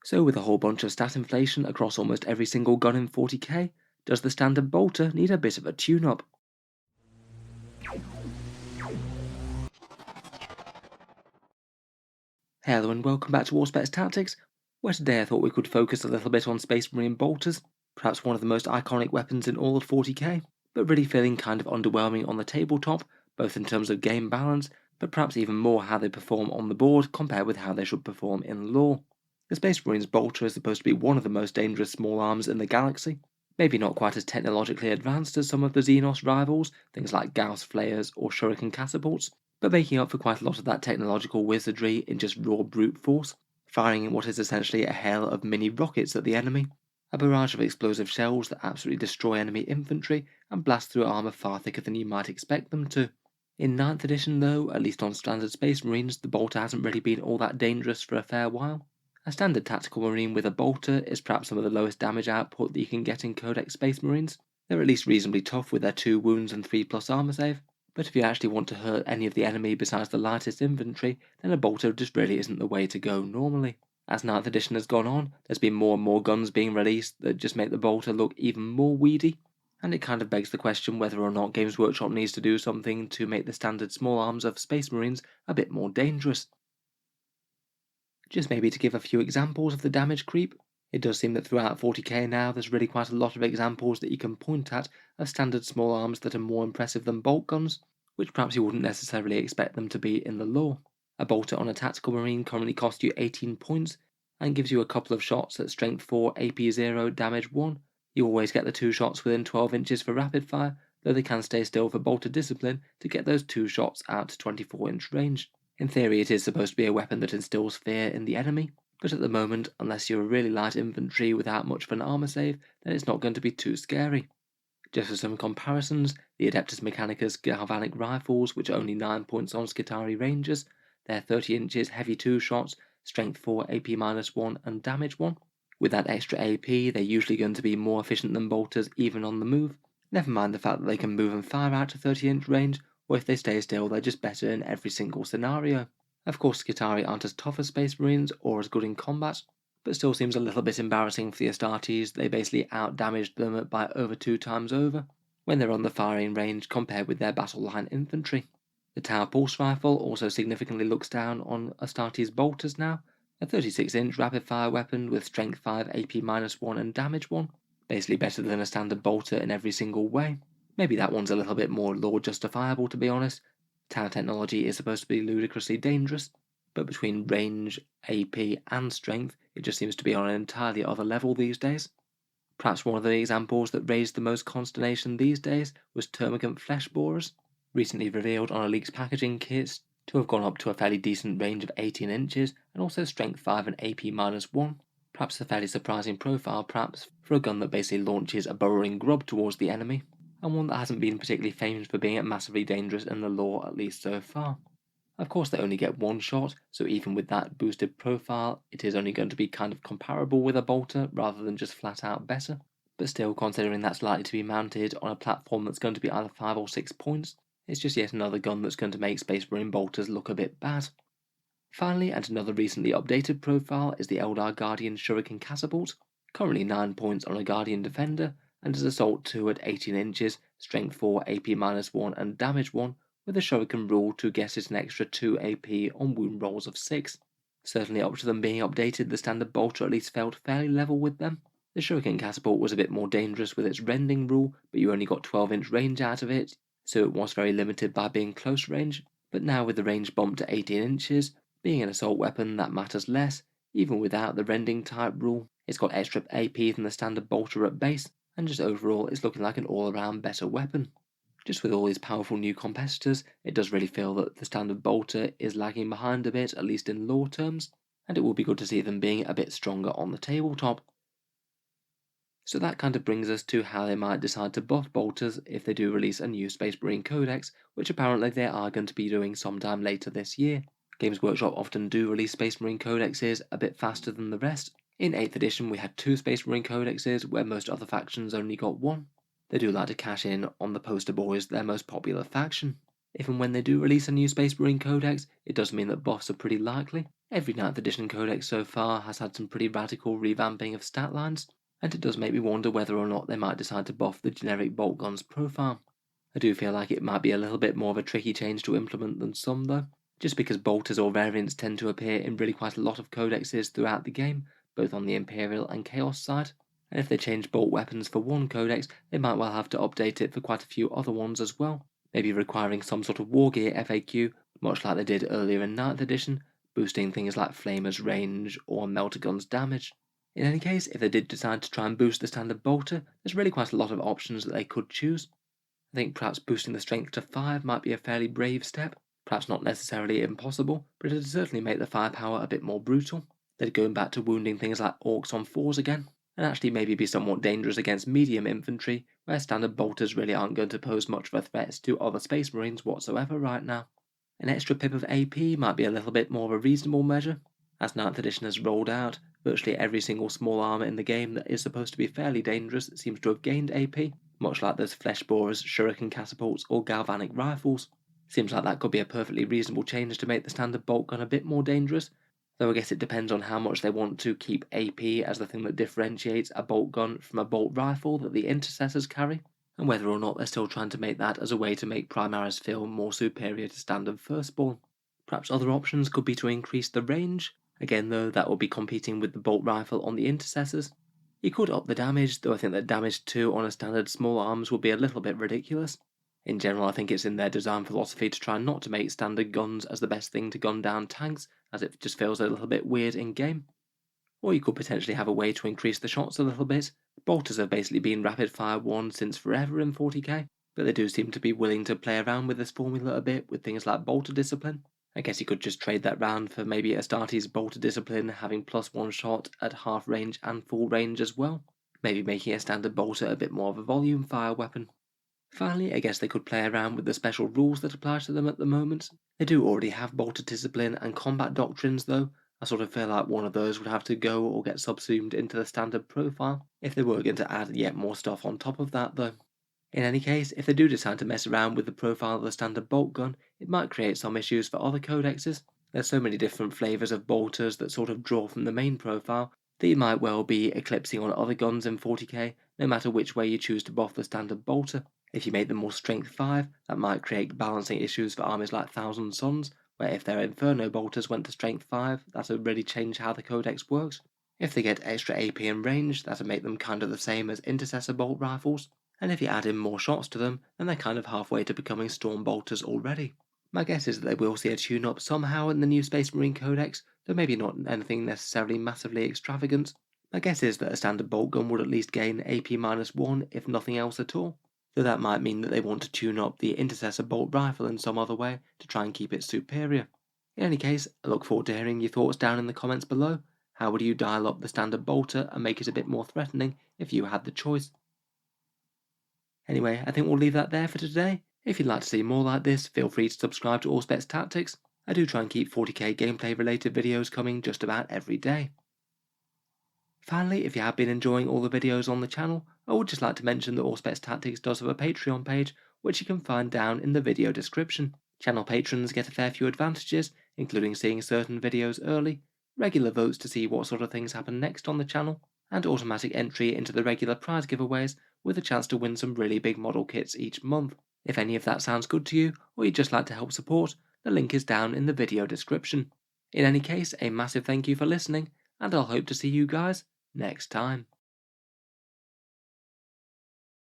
So with a whole bunch of stat inflation across almost every single gun in 40k, does the standard bolter need a bit of a tune-up? Hello and welcome back to Auspex Tactics, where today I thought we could focus a little bit on Space Marine bolters, perhaps one of the most iconic weapons in all of 40k, but really feeling kind of underwhelming on the tabletop, both in terms of game balance, but perhaps even more how they perform on the board compared with how they should perform in lore. The Space Marine's bolter is supposed to be one of the most dangerous small arms in the galaxy, maybe not quite as technologically advanced as some of the Xenos rivals, things like Gauss flares or Shuriken catapults, but making up for quite a lot of that technological wizardry in just raw brute force, firing in what is essentially a hail of mini rockets at the enemy, a barrage of explosive shells that absolutely destroy enemy infantry and blast through armour far thicker than you might expect them to. In ninth edition though, at least on standard Space Marines, the bolter hasn't really been all that dangerous for a fair while. A standard tactical marine with a bolter is perhaps some of the lowest damage output that you can get in Codex Space Marines. They're at least reasonably tough with their 2 wounds and 3+ armour save, but if you actually want to hurt any of the enemy besides the lightest infantry, then a bolter just really isn't the way to go normally. As 9th edition has gone on, there's been more and more guns being released that just make the bolter look even more weedy, and it kind of begs the question whether or not Games Workshop needs to do something to make the standard small arms of Space Marines a bit more dangerous. Just maybe to give a few examples of the damage creep, it does seem that throughout 40k now there's really quite a lot of examples that you can point at of standard small arms that are more impressive than bolt guns, which perhaps you wouldn't necessarily expect them to be in the lore. A bolter on a tactical marine currently costs you 18 points and gives you a couple of shots at strength 4, AP 0, damage 1. You always get the 2 shots within 12 inches for rapid fire, though they can stay still for bolter discipline to get those 2 shots out to 24-inch range. In theory, it is supposed to be a weapon that instills fear in the enemy, but at the moment, unless you're a really light infantry without much of an armor save, then it's not going to be too scary. Just for some comparisons, the Adeptus Mechanicus galvanic rifles, which are only 9 points on Skitarii Rangers, they're 30 inches, heavy 2 shots, strength 4, AP -1, and damage 1. With that extra AP, they're usually going to be more efficient than bolters even on the move, never mind the fact that they can move and fire out to 30-inch range, or if they stay still, they're just better in every single scenario. Of course, Skitarii aren't as tough as Space Marines or as good in combat, but still seems a little bit embarrassing for the Astartes. They basically out-damaged them by over 2 times over when they're on the firing range compared with their battle line infantry. The Tau Pulse Rifle also significantly looks down on Astartes bolters now, a 36-inch rapid-fire weapon with strength 5, AP -1 and damage 1, basically better than a standard bolter in every single way. Maybe that one's a little bit more lore justifiable, to be honest. Tau technology is supposed to be ludicrously dangerous, but between range, AP, and strength, it just seems to be on an entirely other level these days. Perhaps one of the examples that raised the most consternation these days was termagant flesh borers, recently revealed on a leaked packaging kit to have gone up to a fairly decent range of 18 inches and also strength 5 and AP -1. Perhaps a fairly surprising profile, perhaps, for a gun that basically launches a burrowing grub towards the enemy, and one that hasn't been particularly famous for being massively dangerous in the lore, at least so far. Of course, they only get 1 shot, so even with that boosted profile, it is only going to be kind of comparable with a bolter rather than just flat out better. But still, considering that's likely to be mounted on a platform that's going to be either 5 or 6 points, it's just yet another gun that's going to make Space Marine bolters look a bit bad. Finally, and another recently updated profile is the Eldar Guardian Shuriken catapult, currently 9 points on a Guardian Defender, and is Assault 2 at 18 inches, Strength 4, AP -1 and Damage 1, with a Shuriken rule to get it an extra 2 AP on wound rolls of 6. Certainly up to them being updated, the standard bolter at least felt fairly level with them. The Shuriken catapult was a bit more dangerous with its rending rule, but you only got 12-inch range out of it, so it was very limited by being close range, but now with the range bumped to 18 inches, being an assault weapon that matters less, even without the rending type rule. It's got extra AP than the standard bolter at base, and just overall it's looking like an all-around better weapon. Just with all these powerful new competitors, it does really feel that the standard bolter is lagging behind a bit, at least in lore terms, and it will be good to see them being a bit stronger on the tabletop. So that kind of brings us to how they might decide to buff bolters if they do release a new Space Marine Codex, which apparently they are going to be doing sometime later this year. Games Workshop often do release Space Marine Codexes a bit faster than the rest. In 8th edition we had 2 Space Marine Codexes, where most other factions only got 1. They do like to cash in on the poster boys, their most popular faction. If and when they do release a new Space Marine Codex, it does mean that buffs are pretty likely. Every 9th edition codex so far has had some pretty radical revamping of stat lines, and it does make me wonder whether or not they might decide to buff the generic bolt gun's profile. I do feel like it might be a little bit more of a tricky change to implement than some though, just because bolters or variants tend to appear in really quite a lot of codexes throughout the game, both on the Imperial and Chaos side, and if they change bolt weapons for one codex, they might well have to update it for quite a few other ones as well, maybe requiring some sort of war gear FAQ, much like they did earlier in 9th edition, boosting things like Flamer's range or Melter Gun's damage. In any case, if they did decide to try and boost the standard bolter, there's really quite a lot of options that they could choose. I think perhaps boosting the strength to 5 might be a fairly brave step, perhaps not necessarily impossible, but it'd certainly make the firepower a bit more brutal. They'd go back to wounding things like orcs on 4s again, and actually maybe be somewhat dangerous against medium infantry, where standard bolters really aren't going to pose much of a threat to other space marines whatsoever right now. An extra pip of AP might be a little bit more of a reasonable measure. As 9th edition has rolled out, virtually every single small armour in the game that is supposed to be fairly dangerous seems to have gained AP, much like those flesh borers, shuriken catapults, or galvanic rifles. Seems like that could be a perfectly reasonable change to make the standard bolt gun a bit more dangerous, though I guess it depends on how much they want to keep AP as the thing that differentiates a bolt gun from a bolt rifle that the intercessors carry, and whether or not they're still trying to make that as a way to make Primaris feel more superior to standard firstborn. Perhaps other options could be to increase the range, again though that would be competing with the bolt rifle on the intercessors. You could up the damage, though I think that damage 2 on a standard small arms would be a little bit ridiculous. In general, I think it's in their design philosophy to try not to make standard guns as the best thing to gun down tanks, as it just feels a little bit weird in game. Or you could potentially have a way to increase the shots a little bit. Bolters have basically been rapid fire 1 since forever in 40k, but they do seem to be willing to play around with this formula a bit with things like bolter discipline. I guess you could just trade that round for maybe Astartes bolter discipline having +1 shot at half range and full range as well, maybe making a standard bolter a bit more of a volume fire weapon. Finally, I guess they could play around with the special rules that apply to them at the moment. They do already have bolter discipline and combat doctrines though. I sort of feel like one of those would have to go or get subsumed into the standard profile if they were going to add yet more stuff on top of that though. In any case, if they do decide to mess around with the profile of the standard bolt gun, it might create some issues for other codexes. There's so many different flavours of bolters that sort of draw from the main profile that you might well be eclipsing on other guns in 40k, no matter which way you choose to buff the standard bolter. If you make them more strength 5, that might create balancing issues for armies like Thousand Suns, where if their Inferno bolters went to strength 5, that would really change how the codex works. If they get extra AP and range, that would make them kind of the same as Intercessor bolt rifles, and if you add in more shots to them, then they're kind of halfway to becoming Storm bolters already. My guess is that they will see a tune-up somehow in the new Space Marine Codex, though maybe not anything necessarily massively extravagant. My guess is that a standard bolt gun would at least gain AP-1, if nothing else at all, though that might mean that they want to tune up the Intercessor bolt rifle in some other way to try and keep it superior. In any case, I look forward to hearing your thoughts down in the comments below. How would you dial up the standard bolter and make it a bit more threatening if you had the choice? Anyway, I think we'll leave that there for today. If you'd like to see more like this, feel free to subscribe to Auspex Tactics. I do try and keep 40k gameplay related videos coming just about every day. Finally, if you have been enjoying all the videos on the channel, I would just like to mention that Auspex Tactics does have a Patreon page, which you can find down in the video description. Channel patrons get a fair few advantages, including seeing certain videos early, regular votes to see what sort of things happen next on the channel, and automatic entry into the regular prize giveaways with a chance to win some really big model kits each month. If any of that sounds good to you, or you'd just like to help support, the link is down in the video description. In any case, a massive thank you for listening, and I'll hope to see you guys next time.